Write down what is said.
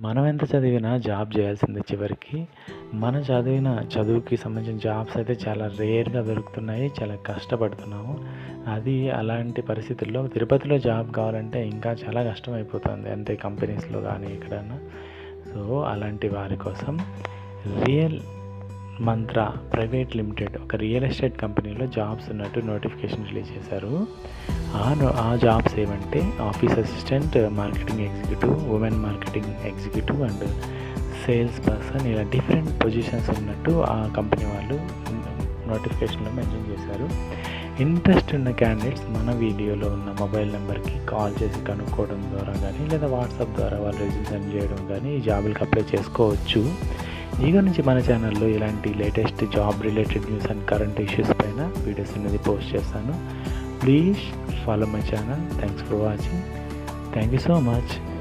మనం ఎంత చదివినా జాబ్ చేయాల్సిందే చివరికి. మన చదివిన చదువుకి సంబంధించిన జాబ్స్ అయితే చాలా రేర్‌గా దొరుకుతున్నాయి. చాలా కష్టపడుతున్నాము. అది అలాంటి పరిస్థితుల్లో తిరుపతిలో జాబ్ కావాలంటే ఇంకా చాలా కష్టమైపోతుంది. అంటే కంపెనీస్‌లో గానీ ఎక్కడన్నా. సో, అలాంటి వారి కోసం రియల్ మంత్ర ప్రైవేట్ లిమిటెడ్ ఒక రియల్ ఎస్టేట్ కంపెనీలో జాబ్స్ ఉన్నట్టు నోటిఫికేషన్ రిలీజ్ చేశారు. ఆ జాబ్స్ ఏమంటే office assistant, marketing executive, women marketing executive and sales person, ఇలా డిఫరెంట్ పొజిషన్స్ ఉన్నట్టు ఆ కంపెనీ వాళ్ళు నోటిఫికేషన్లో మెన్షన్ చేశారు. ఇంట్రెస్ట్ ఉన్న క్యాండిడేట్స్ మన వీడియోలో ఉన్న మొబైల్ నెంబర్కి కాల్ చేసి కనుక్కోవడం ద్వారా కానీ లేదా వాట్సాప్ ద్వారా వాళ్ళు రెజ్యూమ్ సెండ్ చేయడం కానీ ఈ జాబులకు అప్లై చేసుకోవచ్చు. ఇక నుంచి మన ఛానల్లో ఇలాంటి latest job related news and current issues పైన వీడియోస్ అనేది పోస్ట్ చేస్తాను. Please follow my channel. Thanks for watching. Thank you so much.